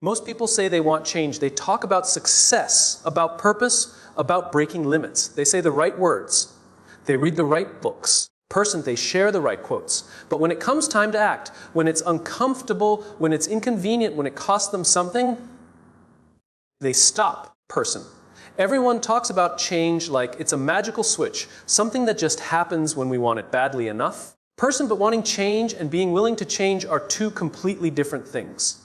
Most people say they want change. They talk about success, about purpose, about breaking limits. They say the right words. They read the right books. Person, they share the right quotes. But when it comes time to act, when it's uncomfortable, when it's inconvenient, when it costs them something, they stop. Person. Everyone talks about change like it's a magical switch, something that just happens when we want it badly enough. Person, but wanting change and being willing to change are two completely different things.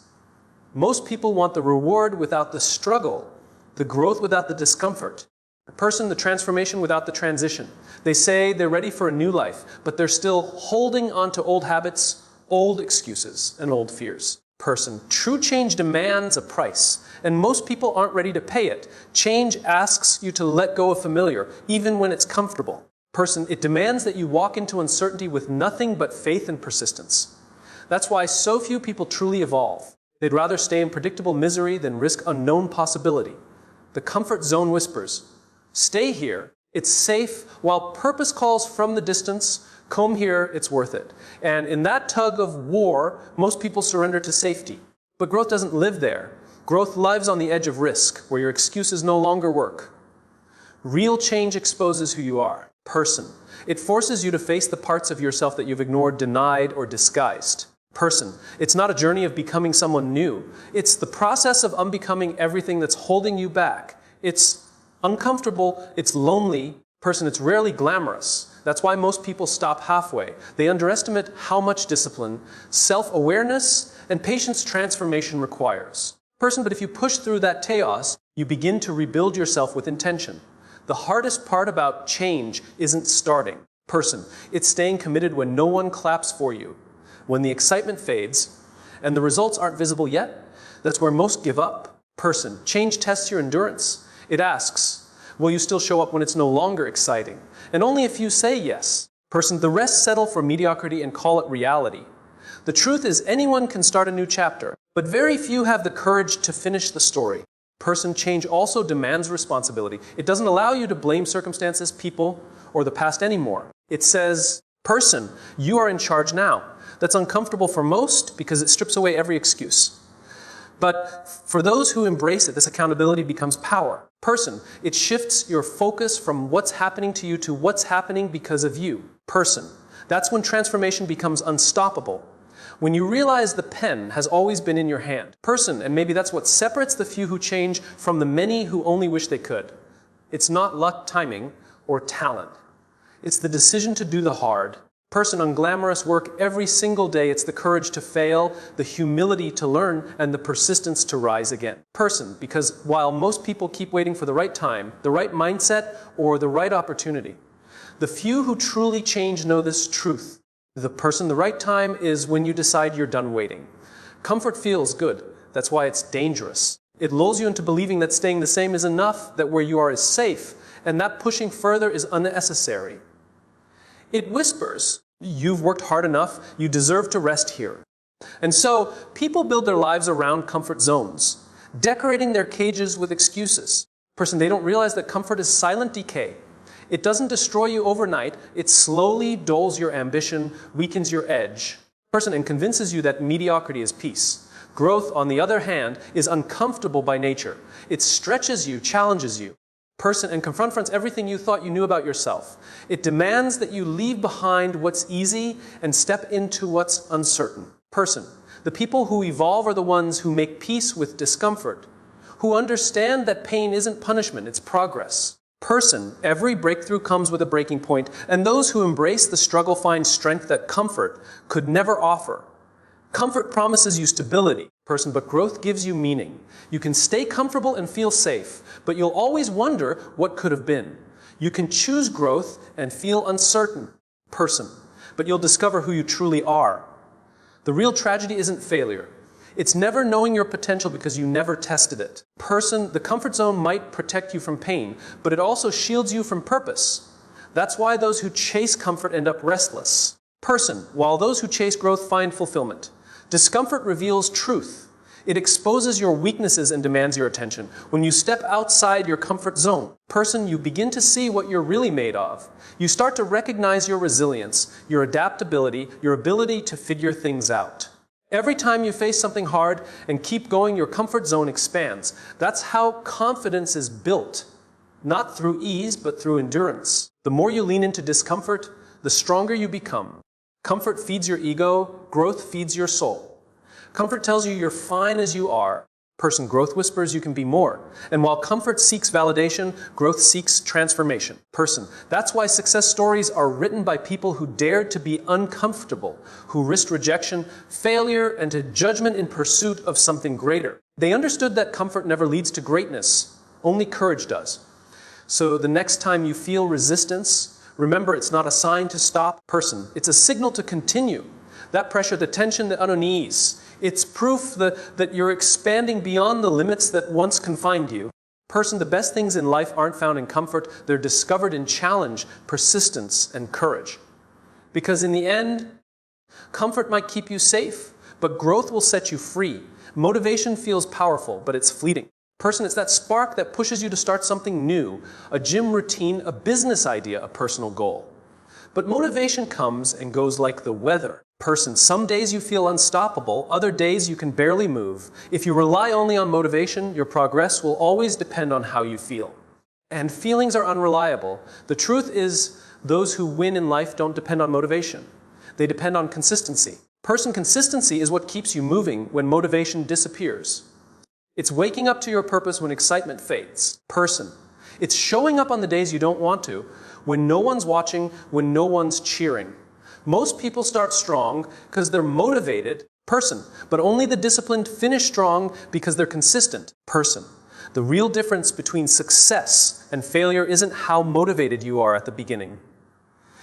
Most people want the reward without the struggle, the growth without the discomfort. Person, the transformation without the transition. They say they're ready for a new life, but they're still holding on to old habits, old excuses, and old fears. Person, true change demands a price, and most people aren't ready to pay it. Change asks you to let go of familiar, even when it's comfortable. Person, it demands that you walk into uncertainty with nothing but faith and persistence. That's why so few people truly evolve. They'd rather stay in predictable misery than risk unknown possibility. The comfort zone whispers, stay here, it's safe, while purpose calls from the distance, come here, it's worth it. And in that tug of war, most people surrender to safety. But growth doesn't live there. Growth lives on the edge of risk, where your excuses no longer work. Real change exposes who you are. Person. It forces you to face the parts of yourself that you've ignored, denied, or disguised. Person. It's not a journey of becoming someone new. It's the process of unbecoming everything that's holding you back. It's uncomfortable, it's lonely. Person, it's rarely glamorous. That's why most people stop halfway. They underestimate how much discipline, self-awareness, and patience transformation requires. Person, but if you push through that chaos, you begin to rebuild yourself with intention. The hardest part about change isn't starting. Person, it's staying committed when no one claps for you. When the excitement fades and the results aren't visible yet, that's where most give up. Person, change tests your endurance. It asks, will you still show up when it's no longer exciting? And only if you say yes. Person, the rest settle for mediocrity and call it reality. The truth is anyone can start a new chapter, but very few have the courage to finish the story. Person, change also demands responsibility. It doesn't allow you to blame circumstances, people, or the past anymore. It says, person, you are in charge now. That's uncomfortable for most because it strips away every excuse. But for those who embrace it, this accountability becomes power. Person, it shifts your focus from what's happening to you to what's happening because of you. Person, that's when transformation becomes unstoppable. When you realize the pen has always been in your hand. Person, and maybe that's what separates the few who change from the many who only wish they could. It's not luck, timing, or talent. It's the decision to do the hard. Person, unglamorous work every single day. It's the courage to fail, the humility to learn, and the persistence to rise again. Person, because while most people keep waiting for the right time, the right mindset, or the right opportunity, the few who truly change know this truth. The person, the right time is when you decide you're done waiting. Comfort feels good. That's why it's dangerous. It lulls you into believing that staying the same is enough, that where you are is safe, and that pushing further is unnecessary. It whispers, you've worked hard enough, you deserve to rest here. And so, people build their lives around comfort zones, decorating their cages with excuses. Person, they don't realize that comfort is silent decay. It doesn't destroy you overnight, it slowly dulls your ambition, weakens your edge. Person, and convinces you that mediocrity is peace. Growth, on the other hand, is uncomfortable by nature. It stretches you, challenges you. Person, and confronts everything you thought you knew about yourself. It demands that you leave behind what's easy and step into what's uncertain. Person, the people who evolve are the ones who make peace with discomfort, who understand that pain isn't punishment, it's progress. Person, every breakthrough comes with a breaking point, and those who embrace the struggle find strength that comfort could never offer. Comfort promises you stability, person, but growth gives you meaning. You can stay comfortable and feel safe, but you'll always wonder what could have been. You can choose growth and feel uncertain, person, but you'll discover who you truly are. The real tragedy isn't failure. It's never knowing your potential because you never tested it. Person, the comfort zone might protect you from pain, but it also shields you from purpose. That's why those who chase comfort end up restless. Person, while those who chase growth find fulfillment. Discomfort reveals truth. It exposes your weaknesses and demands your attention. When you step outside your comfort zone, person, you begin to see what you're really made of. You start to recognize your resilience, your adaptability, your ability to figure things out. Every time you face something hard and keep going, your comfort zone expands. That's how confidence is built. Not through ease, but through endurance. The more you lean into discomfort, the stronger you become. Comfort feeds your ego, growth feeds your soul. Comfort tells you you're fine as you are. Person, growth whispers you can be more. And while comfort seeks validation, growth seeks transformation. Person, that's why success stories are written by people who dared to be uncomfortable, who risked rejection, failure, and to judgment in pursuit of something greater. They understood that comfort never leads to greatness, only courage does. So the next time you feel resistance, remember it's not a sign to stop. Person, it's a signal to continue. That pressure, the tension, the unease, it's proof that you're expanding beyond the limits that once confined you. Person, the best things in life aren't found in comfort, they're discovered in challenge, persistence, and courage. Because in the end, comfort might keep you safe, but growth will set you free. Motivation feels powerful, but it's fleeting. Person, it's that spark that pushes you to start something new, a gym routine, a business idea, a personal goal. But motivation comes and goes like the weather. Person, some days you feel unstoppable, other days you can barely move. If you rely only on motivation, your progress will always depend on how you feel. And feelings are unreliable. The truth is, those who win in life don't depend on motivation. They depend on consistency. Person, consistency is what keeps you moving when motivation disappears. It's waking up to your purpose when excitement fades. Person, it's showing up on the days you don't want to, when no one's watching, when no one's cheering. Most people start strong because they're motivated. Person, but only the disciplined finish strong because they're consistent. Person, the real difference between success and failure isn't how motivated you are at the beginning.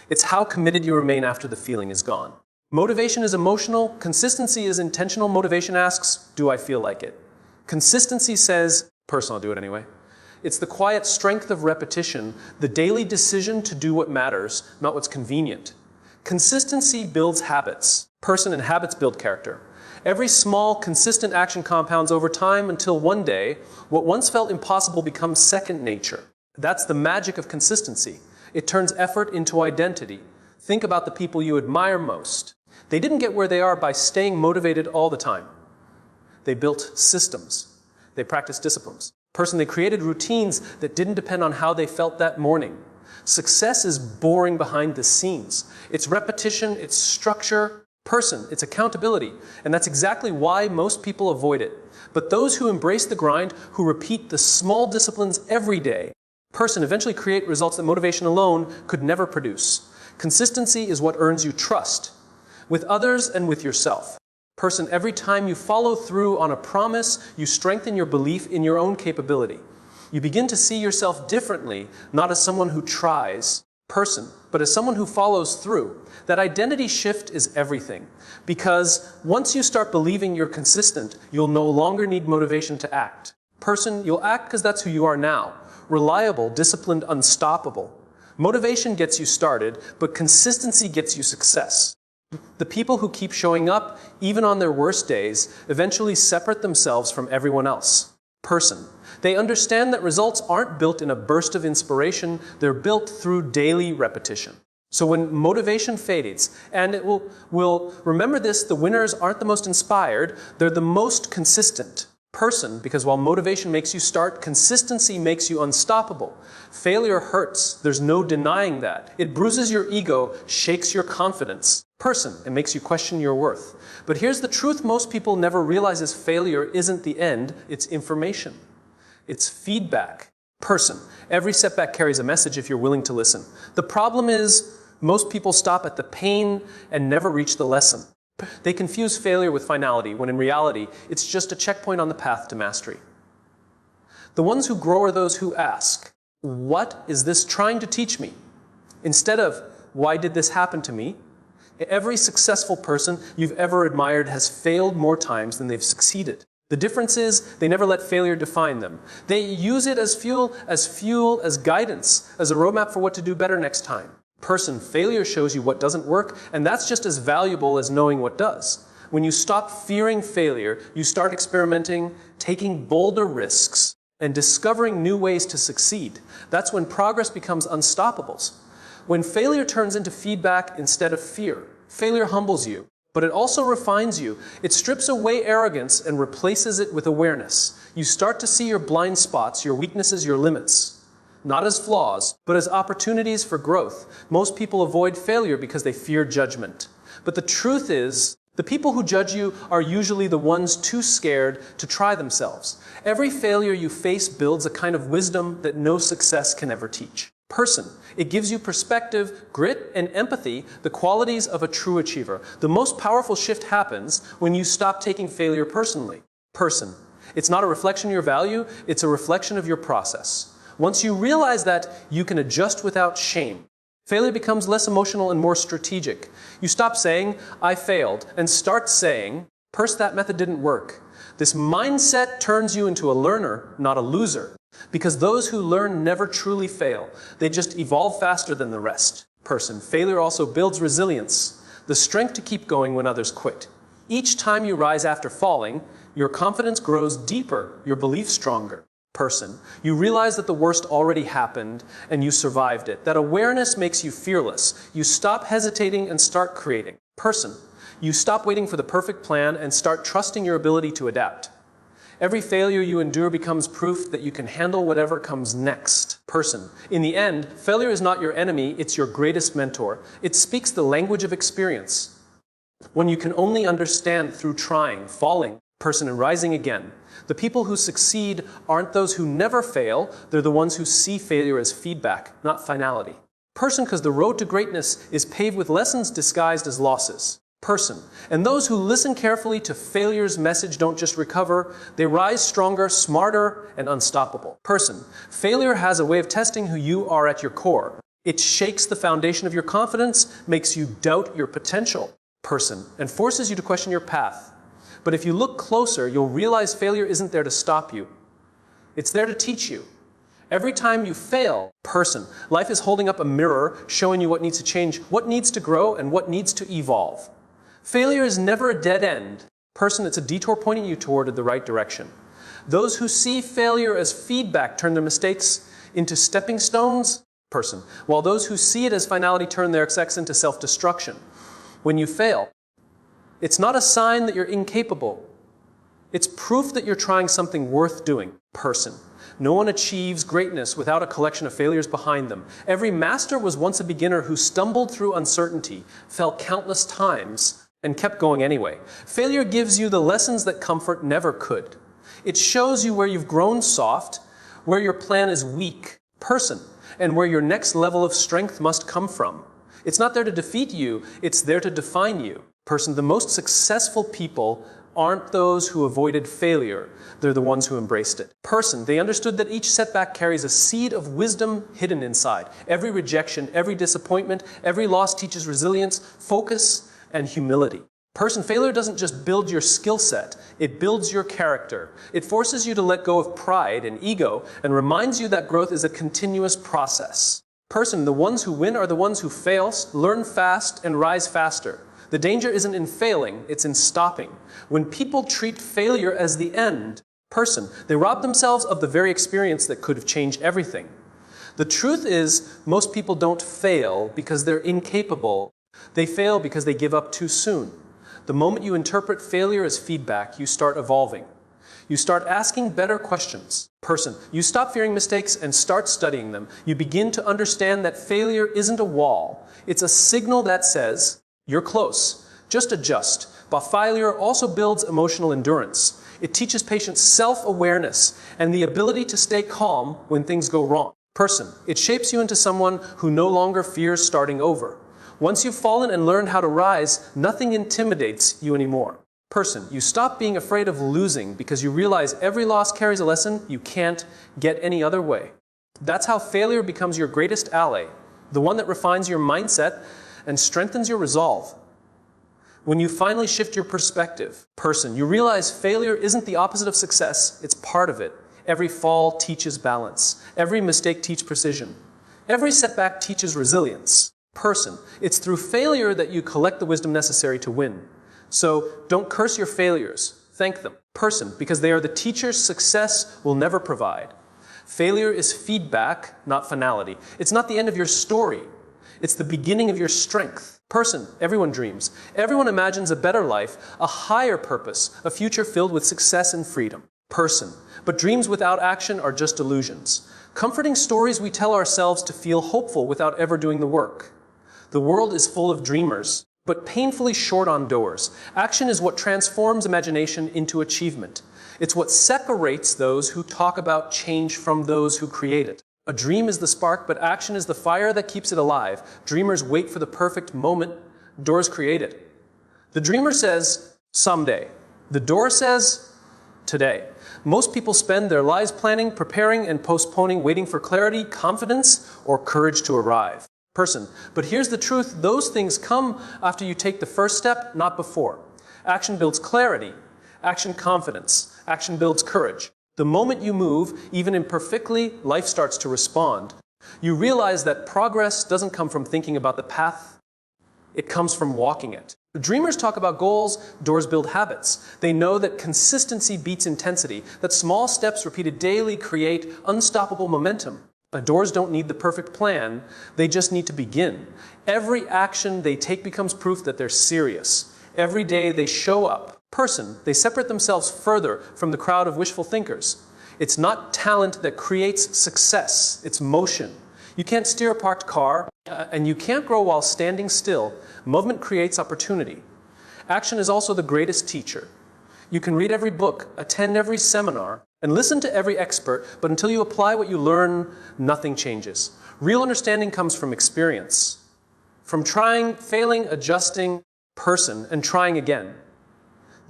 It's how committed you remain after the feeling is gone. Motivation is emotional, consistency is intentional. Motivation asks, do I feel like it? Consistency says, person, I'll do it anyway. It's the quiet strength of repetition, the daily decision to do what matters, not what's convenient. Consistency builds habits. Person, and habits build character. Every small, consistent action compounds over time until one day, what once felt impossible becomes second nature. That's the magic of consistency. It turns effort into identity. Think about the people you admire most. They didn't get where they are by staying motivated all the time. They built systems. They practiced disciplines. Person, they created routines that didn't depend on how they felt that morning. Success is boring behind the scenes. It's repetition, it's structure. Person, it's accountability. And that's exactly why most people avoid it. But those who embrace the grind, who repeat the small disciplines every day, person, eventually create results that motivation alone could never produce. Consistency is what earns you trust, with others and with yourself. Person, every time you follow through on a promise, you strengthen your belief in your own capability. You begin to see yourself differently, not as someone who tries, person, but as someone who follows through. That identity shift is everything. Because once you start believing you're consistent, you'll no longer need motivation to act. Person, you'll act because that's who you are now. Reliable, disciplined, unstoppable. Motivation gets you started, but consistency gets you success. The people who keep showing up, even on their worst days, eventually separate themselves from everyone else. Person. They understand that results aren't built in a burst of inspiration, they're built through daily repetition. So when motivation fades, and it will remember this, the winners aren't the most inspired, they're the most consistent. Person, because while motivation makes you start, consistency makes you unstoppable. Failure hurts, there's no denying that. It bruises your ego, shakes your confidence. Person, it makes you question your worth. But here's the truth most people never realize is failure isn't the end, it's information. It's feedback. Person, every setback carries a message if you're willing to listen. The problem is, most people stop at the pain and never reach the lesson. They confuse failure with finality, when in reality, it's just a checkpoint on the path to mastery. The ones who grow are those who ask, what is this trying to teach me? Instead of, why did this happen to me? Every successful person you've ever admired has failed more times than they've succeeded. The difference is they never let failure define them. They use it as fuel, as guidance, as a roadmap for what to do better next time. Person, failure shows you what doesn't work, and that's just as valuable as knowing what does. When you stop fearing failure, you start experimenting, taking bolder risks, and discovering new ways to succeed. That's when progress becomes unstoppable. When failure turns into feedback instead of fear. Failure humbles you. but it also refines you. It strips away arrogance and replaces it with awareness. You start to see your blind spots, your weaknesses, your limits, not as flaws, but as opportunities for growth. Most people avoid failure because they fear judgment. But the truth is, the people who judge you are usually the ones too scared to try themselves. Every failure you face builds a kind of wisdom that no success can ever teach. Person. It gives you perspective, grit, and empathy, the qualities of a true achiever. The most powerful shift happens when you stop taking failure personally. Person. It's not a reflection of your value, it's a reflection of your process. Once you realize that, you can adjust without shame. Failure becomes less emotional and more strategic. You stop saying, I failed, and start saying, that method didn't work. This mindset turns you into a learner, not a loser. Because those who learn never truly fail. They just evolve faster than the rest. Person. Failure also builds resilience, the strength to keep going when others quit. Each time you rise after falling, your confidence grows deeper, your belief stronger. Person. You realize that the worst already happened and you survived it. That awareness makes you fearless. You stop hesitating and start creating. Person. You stop waiting for the perfect plan and start trusting your ability to adapt. Every failure you endure becomes proof that you can handle whatever comes next. Person. In the end, failure is not your enemy, it's your greatest mentor. It speaks the language of experience. When you can only understand through trying, falling, person, and rising again. The people who succeed aren't those who never fail, they're the ones who see failure as feedback, not finality. Person, because the road to greatness is paved with lessons disguised as losses. Person. And those who listen carefully to failure's message don't just recover, they rise stronger, smarter, and unstoppable. Person. Failure has a way of testing who you are at your core. It shakes the foundation of your confidence, makes you doubt your potential. Person. And forces you to question your path. But if you look closer, you'll realize failure isn't there to stop you. It's there to teach you. Every time you fail, person, life is holding up a mirror showing you what needs to change, what needs to grow, and what needs to evolve. Failure is never a dead end. Person, it's a detour pointing you toward the right direction. Those who see failure as feedback turn their mistakes into stepping stones. Person, while those who see it as finality turn their success into self-destruction. When you fail, it's not a sign that you're incapable. It's proof that you're trying something worth doing. Person. No one achieves greatness without a collection of failures behind them. Every master was once a beginner who stumbled through uncertainty, fell countless times, and kept going anyway. Failure gives you the lessons that comfort never could. It shows you where you've grown soft, where your plan is weak. Person. And where your next level of strength must come from. It's not there to defeat you, it's there to define you. Person, the most successful people aren't those who avoided failure. They're the ones who embraced it. Person, they understood that each setback carries a seed of wisdom hidden inside. Every rejection, every disappointment, every loss teaches resilience, focus, and humility. Person, failure doesn't just build your skill set, it builds your character. It forces you to let go of pride and ego and reminds you that growth is a continuous process. Person, the ones who win are the ones who fail, learn fast, and rise faster. The danger isn't in failing, it's in stopping. When people treat failure as the end, person, they rob themselves of the very experience that could have changed everything. The truth is, most people don't fail because they're incapable. They fail because they give up too soon. The moment you interpret failure as feedback, you start evolving. You start asking better questions. Person, you stop fearing mistakes and start studying them. You begin to understand that failure isn't a wall. It's a signal that says, you're close. Just adjust. But failure also builds emotional endurance. It teaches patients self-awareness and the ability to stay calm when things go wrong. Person, it shapes you into someone who no longer fears starting over. Once you've fallen and learned how to rise, nothing intimidates you anymore. Person, you stop being afraid of losing because you realize every loss carries a lesson you can't get any other way. That's how failure becomes your greatest ally, the one that refines your mindset and strengthens your resolve. When you finally shift your perspective, person, you realize failure isn't the opposite of success, it's part of it. Every fall teaches balance. Every mistake teaches precision. Every setback teaches resilience. Person, it's through failure that you collect the wisdom necessary to win. So don't curse your failures, thank them. Person, because they are the teachers success will never provide. Failure is feedback, not finality. It's not the end of your story. It's the beginning of your strength. Person, everyone dreams. Everyone imagines a better life, a higher purpose, a future filled with success and freedom. Person, but dreams without action are just illusions. Comforting stories we tell ourselves to feel hopeful without ever doing the work. The world is full of dreamers, but painfully short on doers. Action is what transforms imagination into achievement. It's what separates those who talk about change from those who create it. A dream is the spark, but action is the fire that keeps it alive. Dreamers wait for the perfect moment. Doers create it. The dreamer says, someday. The doer says, today. Most people spend their lives planning, preparing, and postponing, waiting for clarity, confidence, or courage to arrive. Person. But here's the truth. Those things come after you take the first step, not before. Action builds clarity. Action confidence. Action builds courage. The moment you move, even imperfectly, life starts to respond. You realize that progress doesn't come from thinking about the path. It comes from walking it. Dreamers talk about goals, doers build habits. They know that consistency beats intensity, that small steps repeated daily create unstoppable momentum. But doers don't need the perfect plan, they just need to begin. Every action they take becomes proof that they're serious. Every day they show up. Person, they separate themselves further from the crowd of wishful thinkers. It's not talent that creates success, it's motion. You can't steer a parked car, and you can't grow while standing still. Movement creates opportunity. Action is also the greatest teacher. You can read every book, attend every seminar, and listen to every expert, but until you apply what you learn, nothing changes. Real understanding comes from experience. From trying, failing, adjusting, person, and trying again.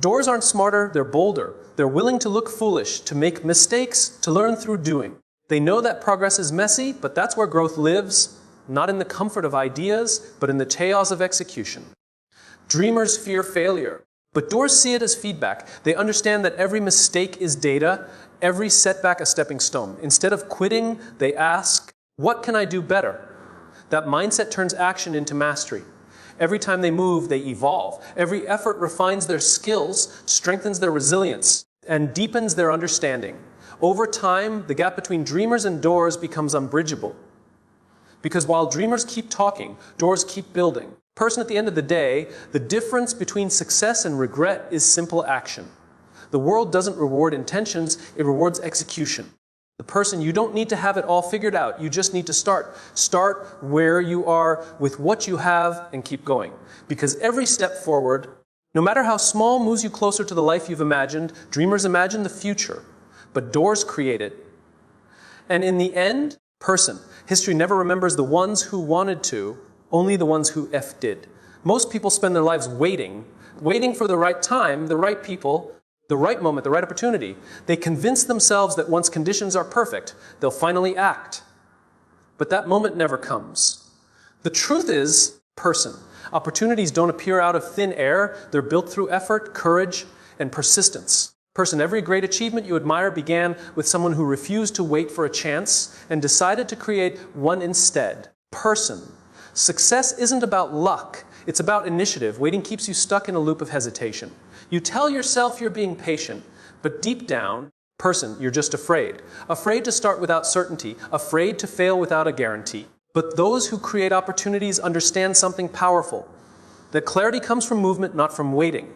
Doers aren't smarter, they're bolder. They're willing to look foolish, to make mistakes, to learn through doing. They know that progress is messy, but that's where growth lives, not in the comfort of ideas, but in the chaos of execution. Dreamers fear failure, but doers see it as feedback. They understand that every mistake is data, every setback a stepping stone. Instead of quitting, they ask, what can I do better? That mindset turns action into mastery. Every time they move, they evolve. Every effort refines their skills, strengthens their resilience, and deepens their understanding. Over time, the gap between dreamers and doers becomes unbridgeable. Because while dreamers keep talking, doers keep building. Person, at the end of the day, the difference between success and regret is simple action. The world doesn't reward intentions, it rewards execution. The person, you don't need to have it all figured out. You just need to start. Start where you are with what you have and keep going. Because every step forward, no matter how small, moves you closer to the life you've imagined. Dreamers imagine the future, but doers create it. And in the end, person, history never remembers the ones who wanted to, only the ones who did. Most people spend their lives waiting for the right time, the right people, the right moment, the right opportunity. They convince themselves that once conditions are perfect, they'll finally act. But that moment never comes. The truth is, person, opportunities don't appear out of thin air. They're built through effort, courage, and persistence. Person, every great achievement you admire began with someone who refused to wait for a chance and decided to create one instead. Person, success isn't about luck. It's about initiative. Waiting keeps you stuck in a loop of hesitation. You tell yourself you're being patient, but deep down, person, you're just afraid. Afraid to start without certainty, afraid to fail without a guarantee. But those who create opportunities understand something powerful, that clarity comes from movement, not from waiting.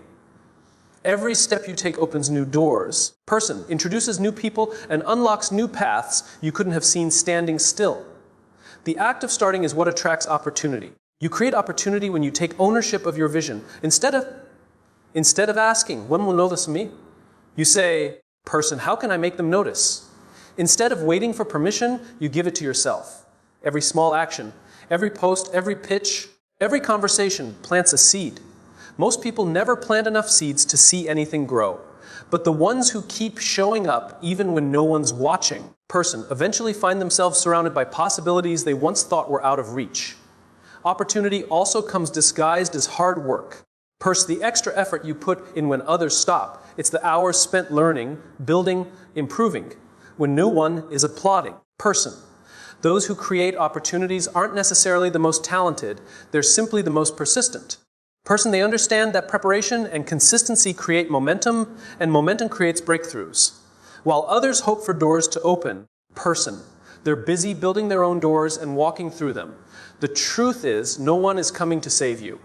Every step you take opens new doors. Person, introduces new people and unlocks new paths you couldn't have seen standing still. The act of starting is what attracts opportunity. You create opportunity when you take ownership of your vision. Instead of asking, when will notice me? You say, person, how can I make them notice? Instead of waiting for permission, you give it to yourself. Every small action, every post, every pitch, every conversation plants a seed. Most people never plant enough seeds to see anything grow. But the ones who keep showing up even when no one's watching, person, eventually find themselves surrounded by possibilities they once thought were out of reach. Opportunity also comes disguised as hard work. Person, the extra effort you put in when others stop. It's the hours spent learning, building, improving, when no one is applauding. Person, those who create opportunities aren't necessarily the most talented, they're simply the most persistent. Person, they understand that preparation and consistency create momentum, and momentum creates breakthroughs. While others hope for doors to open, person, They're busy building their own doors and walking through them. The truth is, no one is coming to save you.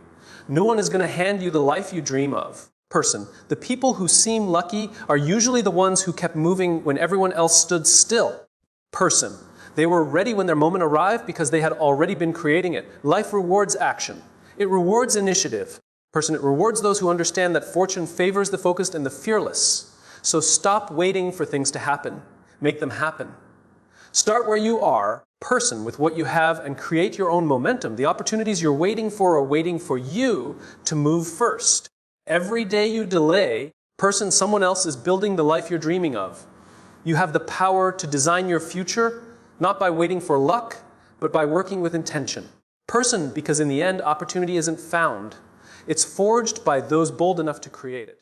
No one is going to hand you the life you dream of. Person. The people who seem lucky are usually the ones who kept moving when everyone else stood still. Person. They were ready when their moment arrived because they had already been creating it. Life rewards action. It rewards initiative. Person. It rewards those who understand that fortune favors the focused and the fearless. So stop waiting for things to happen. Make them happen. Start where you are, person, with what you have, and create your own momentum. The opportunities you're waiting for are waiting for you to move first. Every day you delay, person, someone else is building the life you're dreaming of. You have the power to design your future, not by waiting for luck, but by working with intention. Person, because in the end, opportunity isn't found. It's forged by those bold enough to create it.